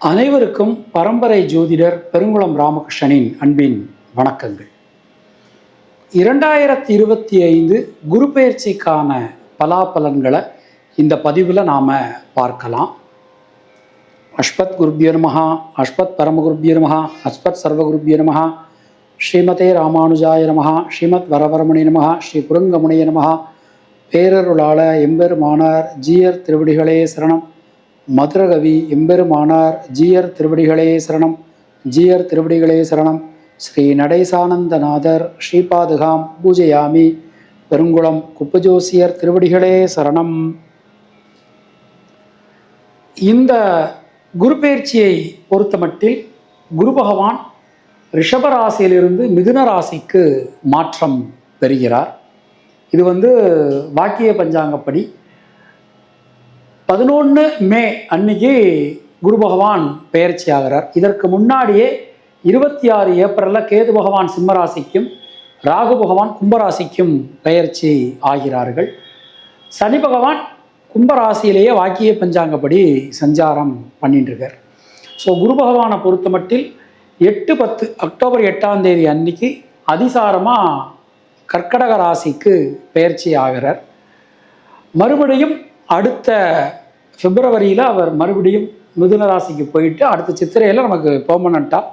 அனைவருக்கும் பரம்பரை ஜோதிடர் பெருங்குளம் ராமகிருஷ்ணனின் அன்பின் வணக்கங்கள். 2025 குரு பெயர்ச்சிக்கான பலாபலன்களை இந்த பதிவில் நாம் பார்க்கலாம். அஸ்பத் குருபியர் மகா, அஸ்பத் பரமகுருபியர் மகா, அஸ்பத் சர்வகுருபியர் மகா, ஸ்ரீமதே ராமானுஜாய நமகா, ஸ்ரீமத் வரவரமணி நமகா, ஸ்ரீ புருங்கமுனைய நமகா. பேரருளாள எம்பெருமானார் ஜீயர் திருவடிகளே சரணம். மதுரகவி எம்பெருமானார் ஜீயர் திருவடிகளே சரணம், ஜீயர் திருவடிகளே சரணம். ஸ்ரீ நடேசானந்தநாதர் ஸ்ரீபாதுகாம் பூஜையாமி. பெருங்குளம் குப்பஜோசியர் திருவடிகளே சரணம். இந்த குரு பெயர்ச்சியை பொறுத்தமட்டில் குரு பகவான் ரிஷபராசியிலிருந்து மிதுன ராசிக்கு மாற்றம் பெறுகிறார். இது வாக்கிய பஞ்சாங்கப்படி 11 மே அன்னைக்கு குரு பகவான் பெயர்ச்சி ஆகிறார். இதற்கு முன்னாடியே 26 ஏப்ரலில் கேது பகவான் சிம்மராசிக்கும் ராகு பகவான் கும்பராசிக்கும் பெயர்ச்சி ஆகிறார்கள். சனி பகவான் கும்பராசியிலேயே வாக்கிய பஞ்சாங்கப்படி சஞ்சாரம் பண்ணிட்டு இருக்கார். ஸோ குரு பகவானை பொறுத்த மட்டில் 8-10 அக்டோபர் 8ஆம் தேதி அன்னைக்கு அதிசாரமாக கர்க்கடக ராசிக்கு பெயர்ச்சி ஆகிறார். மறுபடியும் அடுத்த பிப்ரவரியில் அவர் மறுபடியும் மிதுன ராசிக்கு போயிட்டு அடுத்த சித்திரையில் நமக்கு பெர்மனண்ட்டாக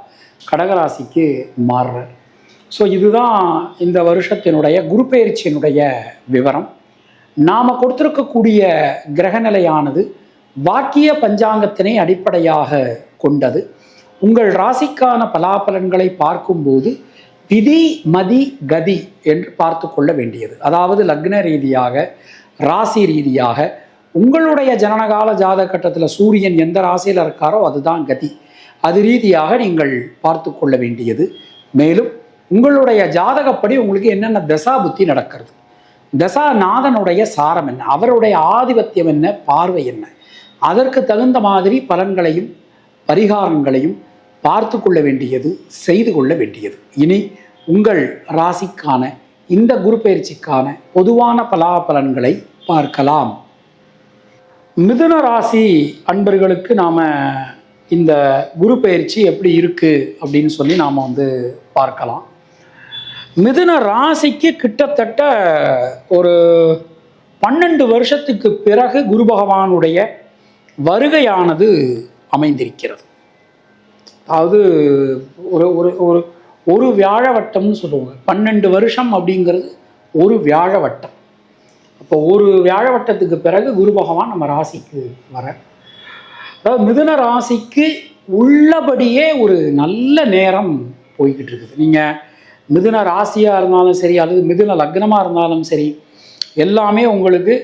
கடகராசிக்கு மாறுறார். ஸோ இதுதான் இந்த வருஷத்தினுடைய குரு பெயர்ச்சியினுடைய விவரம். நாம் கொடுத்திருக்கக்கூடிய கிரகநிலையானது வாக்கிய பஞ்சாங்கத்தினை அடிப்படையாக கொண்டது. உங்கள் ராசிக்கான பலாபலன்களை பார்க்கும்போது விதி மதி கதி என்று பார்த்து கொள்ள வேண்டியது. அதாவது லக்ன ரீதியாக, ராசி ரீதியாக, உங்களுடைய ஜனனகால ஜாதக கட்டத்தில் சூரியன் எந்த ராசியில் இருக்காரோ அதுதான் கதி. அது ரீதியாக நீங்கள் பார்த்து கொள்ள வேண்டியது. மேலும் உங்களுடைய ஜாதகப்படி உங்களுக்கு என்னென்ன தசா புத்தி நடக்கிறது, தசாநாதனுடைய சாரம் என்ன, அவருடைய ஆதிபத்தியம் என்ன, பார்வை என்ன, அதற்கு தகுந்த மாதிரி பலன்களையும் பரிகாரங்களையும் பார்த்து கொள்ள வேண்டியது, செய்து கொள்ள வேண்டியது. இனி உங்கள் ராசிக்கான இந்த குரு பயிற்சிக்கான பொதுவான பலாபலன்களை பார்க்கலாம். மிதுன ராசி அன்பர்களுக்கு நாம் இந்த குரு பயிற்சி எப்படி இருக்குது அப்படின்னு சொல்லி நாம் பார்க்கலாம். மிதுன ராசிக்கு கிட்டத்தட்ட ஒரு 12 வருஷத்துக்கு பிறகு குரு பகவானுடைய வருகையானது அமைந்திருக்கிறது. அதாவது ஒரு ஒரு ஒரு ஒரு வியாழவட்டம்னு சொல்லுவாங்க. 12 வருஷம் அப்படிங்கிறது ஒரு வியாழவட்டம். அப்போ ஒரு வியாழவட்டத்துக்கு பிறகு குரு பகவான் நம்ம ராசிக்கு வர, அதாவது மிதுன ராசிக்கு உள்ளபடியே ஒரு நல்ல நேரம் போய்கிட்டு இருக்குது. நீங்கள் மிதுன ராசியாக இருந்தாலும் சரி அல்லது மிதுன லக்னமாக இருந்தாலும் சரி, எல்லாமே உங்களுக்கு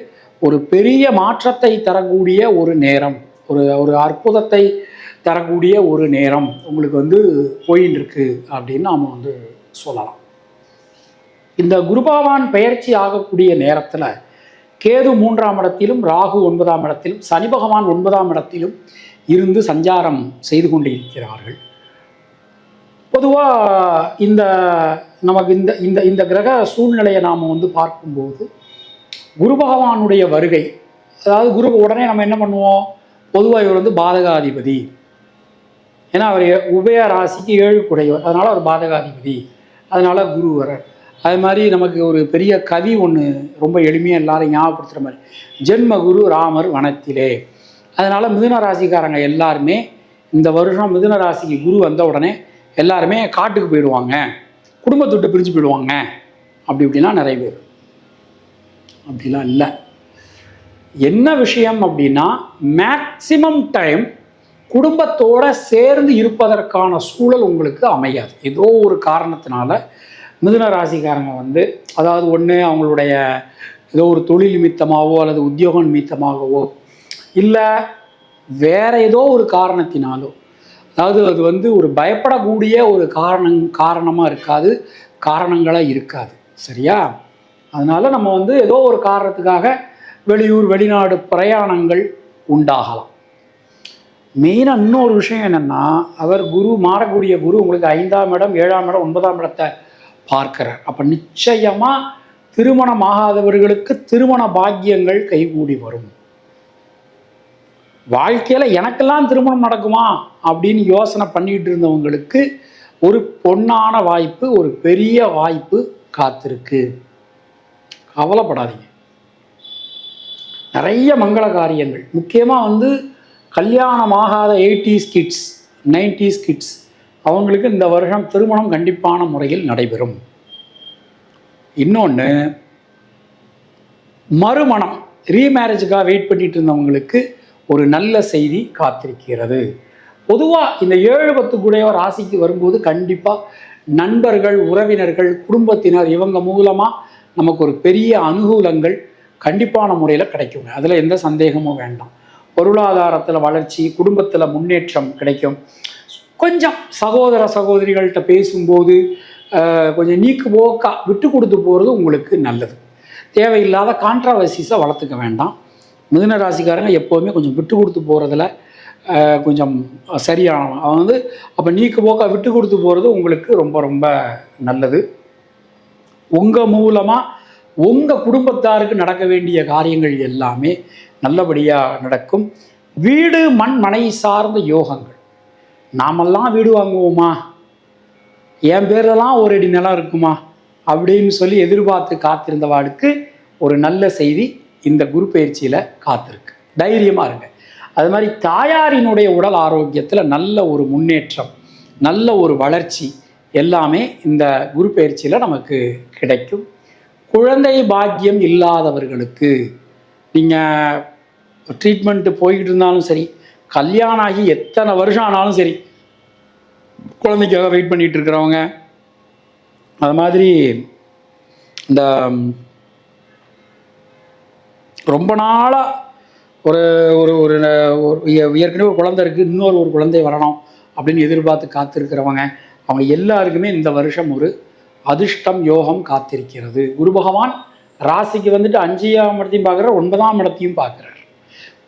ஒரு பெரிய மாற்றத்தை தரக்கூடிய ஒரு நேரம், ஒரு அற்புதத்தை தரக்கூடிய ஒரு நேரம் உங்களுக்கு போயின்னு இருக்கு அப்படின்னு நாம் சொல்லலாம். இந்த குரு பகவான் பெயர்ச்சி ஆகக்கூடிய நேரத்தில் கேது 3ஆம் இடத்திலும், ராகு 9ஆம் இடத்திலும், சனி பகவான் 9ஆம் இடத்திலும் இருந்து சஞ்சாரம் செய்து கொண்டு இருக்கிறார்கள். பொதுவாக நமக்கு இந்த கிரக சூழ்நிலையை நாம் பார்க்கும்போது குரு பகவானுடைய வருகை, அதாவது குரு உடனே நம்ம என்ன பண்ணுவோம், பொதுவாக இவர் பாதகாதிபதி, ஏன்னா அவர் உபய ராசிக்கு 7 குடையவர், அதனால் அவர் பாதகாதிபதி, அதனால் குரு வர. அது மாதிரி நமக்கு ஒரு பெரிய கவி ஒன்று ரொம்ப எளிமையாக எல்லாரும் ஞாபகப்படுத்துகிற மாதிரி, ஜென்ம குரு ராமர் வனத்திலே. அதனால் மிதுன ராசிக்காரங்க எல்லாருமே இந்த வருஷம் மிதுன ராசிக்கு குரு வந்த உடனே எல்லாருமே காட்டுக்கு போயிடுவாங்க, குடும்பத்தை பிரிஞ்சு போயிடுவாங்க, இப்படிலாம் நிறைய பேர். அப்படிலாம் இல்லை. என்ன விஷயம் அப்படின்னா, மேக்சிமம் டைம் குடும்பத்தோட சேர்ந்து இருப்பதற்கான சூழல் உங்களுக்கு அமையாது. ஏதோ ஒரு காரணத்தினால மிதுன ராசிக்காரங்க அதாவது ஒன்று அவங்களுடைய ஏதோ ஒரு தொழில் நிமித்தமாகவோ அல்லது உத்தியோக நிமித்தமாகவோ இல்லை வேற ஏதோ ஒரு காரணத்தினாலோ, அதாவது அது ஒரு பயப்படக்கூடிய ஒரு காரணமாக இருக்காது, காரணங்களாக இருக்காது. சரியா? அதனால் நம்ம ஏதோ ஒரு காரணத்துக்காக வெளியூர் வெளிநாடு பிரயாணங்கள் உண்டாகலாம். மெயினாக இன்னொரு விஷயம் என்னென்னா, அவர் குரு மாறக்கூடிய குரு உங்களுக்கு 5ஆம் இடம், 7ஆம் இடம், 9ஆம் இடத்தை பார்க்கிறார். அப்போ நிச்சயமாக திருமணம் ஆகாதவர்களுக்கு திருமண பாக்கியங்கள் கைகூடி வரும். வாழ்க்கையில் எனக்கெல்லாம் திருமணம் நடக்குமா அப்படின்னு யோசனை பண்ணிட்டு இருந்தவங்களுக்கு ஒரு பொன்னான வாய்ப்பு, ஒரு பெரிய வாய்ப்பு காத்திருக்கு. கவலைப்படாதீங்க. நிறைய மங்கள காரியங்கள், முக்கியமாக கல்யாணமாகாத 80s கிட்ஸ் 90s கிட்ஸ் அவங்களுக்கு இந்த வருஷம் திருமணம் கண்டிப்பான முறையில் நடைபெறும். இன்னொன்று, மறுமணம் ரீமேரேஜுக்காக வெயிட் பண்ணிட்டு இருந்தவங்களுக்கு ஒரு நல்ல செய்தி காத்திருக்கிறது. பொதுவாக இந்த 7-10 கூடையவர் ராசிக்கு வரும்போது கண்டிப்பாக நண்பர்கள், உறவினர்கள், குடும்பத்தினர் இவங்க மூலமாக நமக்கு ஒரு பெரிய அனுகூலங்கள் கண்டிப்பான முறையில் கிடைக்குங்க. அதில் எந்த சந்தேகமும் வேண்டாம். பொருளாதாரத்தில் வளர்ச்சி, குடும்பத்தில் முன்னேற்றம் கிடைக்கும். கொஞ்சம் சகோதர சகோதரிகள்கிட்ட பேசும்போது கொஞ்சம் நீக்கு போக்கா விட்டு கொடுத்து போகிறது உங்களுக்கு நல்லது. தேவையில்லாத கான்ட்ராவர்சிஸை வளர்த்துக்க வேண்டாம். மிதுன ராசிக்காரங்க எப்போவுமே கொஞ்சம் விட்டு கொடுத்து போகிறதுல கொஞ்சம் சரியானவன். அவன் அப்போ நீக்கு போக்கா விட்டு கொடுத்து போகிறது உங்களுக்கு ரொம்ப ரொம்ப நல்லது. உங்கள் மூலமாக உங்கள் குடும்பத்தாருக்கு நடக்க வேண்டிய காரியங்கள் எல்லாமே நல்லபடியாக நடக்கும். வீடு மண் மனை சார்ந்த யோகங்கள். நாமெல்லாம் வீடு வாங்குவோமா, என் பேரெல்லாம் ஒரு அடி நிலம் இருக்குமா அப்படின்னு சொல்லி எதிர்பார்த்து காத்திருந்தவாளுக்கு ஒரு நல்ல செய்தி இந்த குரு பயிற்சியில் காத்திருக்கு. தைரியமாக இருங்க. அது மாதிரி தாயாரினுடைய உடல் ஆரோக்கியத்தில் நல்ல ஒரு முன்னேற்றம், நல்ல ஒரு வளர்ச்சி எல்லாமே இந்த குரு பயிற்சியில் நமக்கு கிடைக்கும். குழந்தை பாக்கியம் இல்லாதவர்களுக்கு நீங்கள் ட்ரீட்மெண்ட்டு போய்கிட்டு இருந்தாலும் சரி, கல்யாணம் ஆகி எத்தனை வருஷம் ஆனாலும் சரி, குழந்தைக்காக வெயிட் பண்ணிகிட்டு இருக்கிறவங்க, அது மாதிரி இந்த ரொம்ப நாளாக ஒரு ஒரு ஒரு ஏற்கனவே ஒரு குழந்தை இருக்குது, இன்னொரு குழந்தை வரணும் அப்படின்னு எதிர்பார்த்து காத்திருக்கிறவங்க, அவங்க எல்லாருக்குமே இந்த வருஷம் ஒரு அதிர்ஷ்டம், யோகம் காத்திருக்கிறது. குரு பகவான் ராசிக்கு 5ஆம் இடத்தையும் பார்க்குறார், 9ஆம் இடத்தையும் பார்க்குறார்.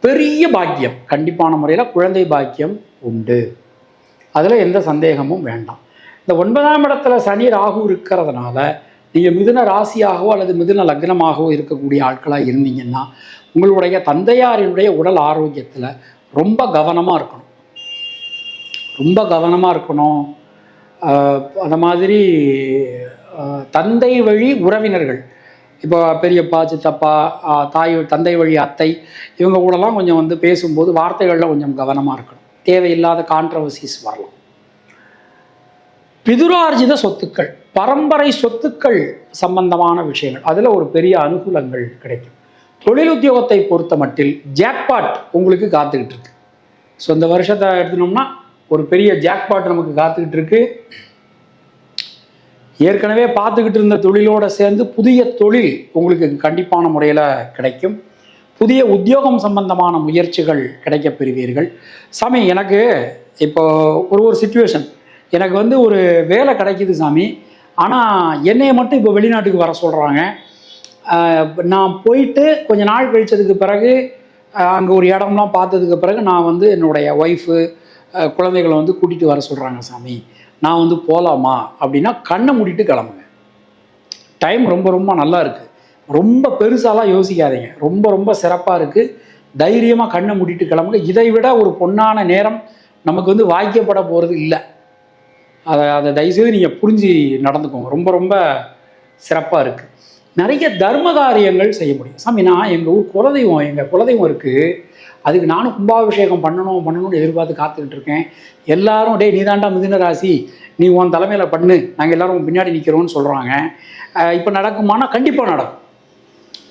பெரிய பாக்கியம், கண்டிப்பான முறையில் குழந்தை பாக்கியம் உண்டு. அதில் எந்த சந்தேகமும் வேண்டாம். இந்த 9ஆம் இடத்துல சனி ராகு இருக்கிறதுனால நீங்கள் மிதுன ராசியாகவோ அல்லது மிதுன லக்னமாகவோ இருக்கக்கூடிய ஆட்களாக இருந்தீங்கன்னா உங்களுடைய தந்தையாரினுடைய உடல் ஆரோக்கியத்தில் ரொம்ப கவனமாக இருக்கணும். ரொம்ப கவனமாக இருக்கணும். அந்த மாதிரி தந்தை வழி உறவினர்கள், இப்போ பெரியப்பா, சித்தப்பா, தந்தை வழி அத்தை, இவங்க கூடலாம் கொஞ்சம் பேசும்போது வார்த்தைகளில் கொஞ்சம் கவனமாக இருக்கணும். தேவையில்லாத கான்ட்ரவர்சிஸ் வரலாம். பிதுரார்ஜித சொத்துக்கள், பரம்பரை சொத்துக்கள் சம்பந்தமான விஷயங்கள், அதில் ஒரு பெரிய அனுகூலங்கள் கிடைக்கும். தொழில் உத்தியோகத்தை பொறுத்த மட்டில் ஜாக்பாட் உங்களுக்கு காத்துக்கிட்டு இருக்கு. ஸோ இந்த வருஷத்தை எடுத்துனோம்னா ஒரு பெரிய ஜாக்பாட் நமக்கு காத்துக்கிட்டு இருக்கு. ஏற்கனவே பார்த்துக்கிட்டு இருந்த தொழிலோடு சேர்ந்து புதிய தொழில் உங்களுக்கு கண்டிப்பான முறையில் கிடைக்கும். புதிய உத்தியோகம் சம்பந்தமான முயற்சிகள் கிடைக்க பெறுவீர்கள். சாமி, எனக்கு இப்போ ஒரு சிச்சுவேஷன், எனக்கு ஒரு வேலை கிடைக்குது சாமி, ஆனால் என்னையை மட்டும் இப்போ வெளிநாட்டுக்கு வர சொல்கிறாங்க. நான் போயிட்டு கொஞ்ச நாள் கழிச்சதுக்கு பிறகு அங்கே ஒரு இடம்லாம் பார்த்ததுக்கு பிறகு நான் என்னுடைய ஒய்ஃபு, குழந்தைகளை கூட்டிகிட்டு வர சொல்கிறாங்க சாமி, நான் போகலாமா அப்படின்னா கண்ணை மூடிட்டு கிளம்புங்க. டைம் ரொம்ப ரொம்ப நல்லா இருக்குது. ரொம்ப பெருசாலாம் யோசிக்காதீங்க. ரொம்ப ரொம்ப சிறப்பாக இருக்குது. தைரியமாக கண்ணை மூடிட்டு கிளம்புங்க. இதை விட ஒரு பொன்னான நேரம் நமக்கு வாய்க்கப்பட போகிறது இல்லை. அதை தயவுசெய்து நீங்கள் புரிஞ்சு நடந்துக்கோங்க. ரொம்ப ரொம்ப சிறப்பாக இருக்குது. நிறைய தர்ம காரியங்கள் செய்ய முடியும். சாமி, நான் எங்கள் ஊர் குலதெய்வம் இருக்குது, அதுக்கு நானும் கும்பாபிஷேகம் பண்ணணும்னு எதிர்பார்த்து காத்துக்கிட்டு இருக்கேன். எல்லாரும் டே நீ தாண்டா மிதுன ராசி, நீ உன் தலைமையில் பண்ணு, நாங்கள் எல்லோரும் பின்னாடி நிற்கிறோன்னு சொல்கிறாங்க. இப்போ நடக்குமானா கண்டிப்பாக நடக்கும்,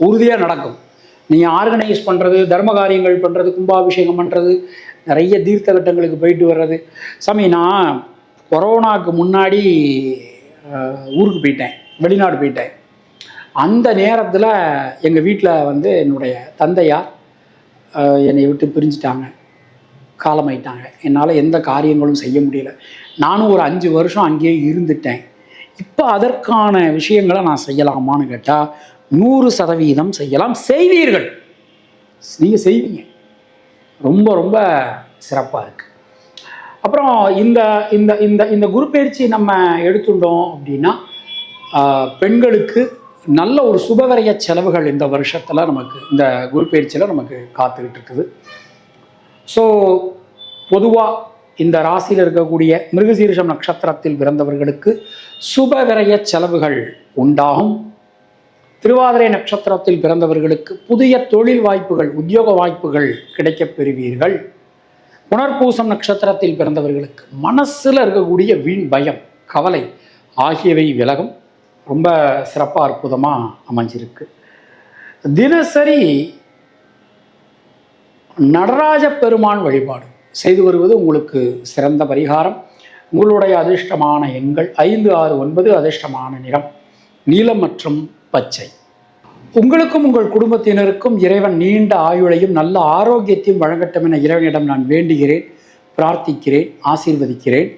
உறுதியாக நடக்கும். நீங்கள் ஆர்கனைஸ் பண்ணுறது, தர்ம காரியங்கள் பண்ணுறது, கும்பாபிஷேகம் பண்ணுறது, நிறைய தீர்த்த கட்டங்களுக்கு போயிட்டு வர்றது. சாமி, நான் கொரோனாவுக்கு முன்னாடி ஊருக்கு போயிட்டேன், வெளிநாடு போயிட்டேன். அந்த நேரத்தில் எங்கள் வீட்டில் என்னுடைய தந்தையார் என்னை விட்டு பிரிஞ்சிட்டாங்க, காலமாயிட்டாங்க. என்னால் எந்த காரியங்களும் செய்ய முடியல. நானும் ஒரு 5 வருஷம் அங்கேயே இருந்துட்டேன். இப்போ அதற்கான விஷயங்களை நான் செய்யலாமான்னு கேட்டால் 100% செய்யலாம். செய்வீர்கள், நீங்கள் செய்வீங்க. ரொம்ப ரொம்ப சிறப்பாக இருக்குது. அப்புறம் இந்த இந்த இந்த இந்த குரு பயிற்சி நம்ம எடுத்துட்டோம் அப்படின்னா பெண்களுக்கு நல்ல ஒரு சுபவிரய செலவுகள் இந்த வருஷத்தில் நமக்கு, இந்த குரு பயிற்சியில் நமக்கு காத்துக்கிட்டு இருக்குது. ஸோ பொதுவாக இந்த ராசியில் இருக்கக்கூடிய மிருகசீரிஷம் நட்சத்திரத்தில் பிறந்தவர்களுக்கு சுபவிரய செலவுகள் உண்டாகும். திருவாதிரை நட்சத்திரத்தில் பிறந்தவர்களுக்கு புதிய தொழில் வாய்ப்புகள், உத்தியோக வாய்ப்புகள் கிடைக்கப் பெறுவீர்கள். புனர்பூசம் நட்சத்திரத்தில் பிறந்தவர்களுக்கு மனசில் இருக்கக்கூடிய வீண் பயம், கவலை ஆகியவை விலகும். ரொம்ப சிறப்பாக அற்புதமாக அமைஞ்சிருக்கு. தினசரி நடராஜ பெருமான் வழிபாடு செய்து வருவது உங்களுக்கு சிறந்த பரிகாரம். உங்களுடைய அதிர்ஷ்டமான எண்கள் 5, 6, 9. அதிர்ஷ்டமான நிறம் நீலம் மற்றும் பச்சை. உங்களுக்கும் உங்கள் குடும்பத்தினருக்கும் இறைவன் நீண்ட ஆயுளையும் நல்ல ஆரோக்கியத்தையும் வழங்கட்டும் என இறைவனிடம் நான் வேண்டுகிறேன், பிரார்த்திக்கிறேன், ஆசீர்வதிக்கிறேன்.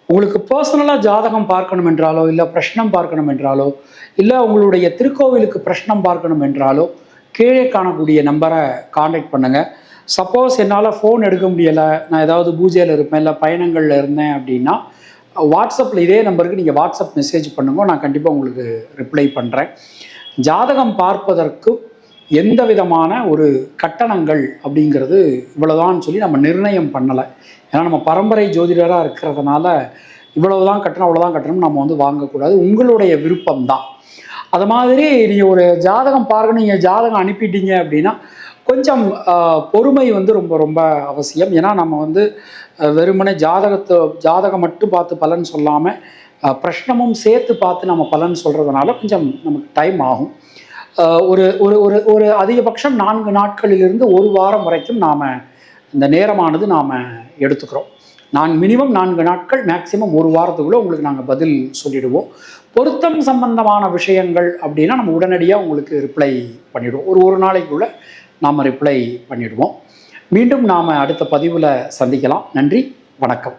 உங்களுக்கு பர்சனலாக ஜாதகம் பார்க்கணும் என்றாலோ, இல்லை பிரஷ்னம் பார்க்கணும் என்றாலோ, இல்லை உங்களுடைய திருக்கோவிலுக்கு பிரஷ்னம் பார்க்கணும் என்றாலோ கீழே காணக்கூடிய நம்பரை காண்டாக்ட் பண்ணுங்கள். சப்போஸ் என்னால் ஃபோன் எடுக்க முடியலை, நான் ஏதாவது பூஜையில் இருப்பேன், இல்லை பயணங்களில் இருந்தேன் அப்படின்னா வாட்ஸ்அப்பில் இதே நம்பருக்கு நீங்கள் வாட்ஸ்அப் மெசேஜ் பண்ணுங்க, நான் கண்டிப்பாக உங்களுக்கு ரிப்ளை பண்ணுறேன். ஜாதகம் பார்ப்பதற்கு எந்த விதமான ஒரு கட்டணங்கள் அப்படிங்கிறது இவ்வளோதான் சொல்லி நம்ம நிர்ணயம் பண்ணலை. ஏன்னா நம்ம பரம்பரை ஜோதிடராக இருக்கிறதுனால இவ்வளவுதான் கட்டணம் அவ்வளோதான் கட்டணம் நம்ம வந்து வாங்கக்கூடாது. உங்களுடைய விருப்பம்தான். அது மாதிரி நீங்கள் ஒரு ஜாதகம் பார்க்கணும், நீங்கள் ஜாதகம் அனுப்பிட்டீங்க அப்படின்னா கொஞ்சம் பொறுமை வந்து ரொம்ப ரொம்ப அவசியம். ஏன்னா நம்ம வந்து வெறுமனே ஜாதகம் மட்டும் பார்த்து பலன் சொல்லாமல் பிரஷ்னமும் சேர்த்து பார்த்து நம்ம பலன் சொல்கிறதுனால கொஞ்சம் நமக்கு டைம் ஆகும். ஒரு ஒரு ஒரு ஒரு அதிகபட்சம் 4 நாட்களிலிருந்து 1 வாரம் வரைக்கும் நாம் இந்த நேரமானது நாம் எடுத்துக்கிறோம். மினிமம் 4 நாட்கள், மேக்சிமம் 1 வாரத்துக்குள்ளே உங்களுக்கு நாங்கள் பதில் சொல்லிடுவோம். பொருத்தம் சம்பந்தமான விஷயங்கள் அப்படின்னா நம்ம உடனடியாக உங்களுக்கு ரிப்ளை பண்ணிவிடுவோம். ஒரு நாளைக்குள்ளே நாம் ரிப்ளை பண்ணிவிடுவோம். மீண்டும் நாம் அடுத்த பதிவில் சந்திக்கலாம். நன்றி, வணக்கம்.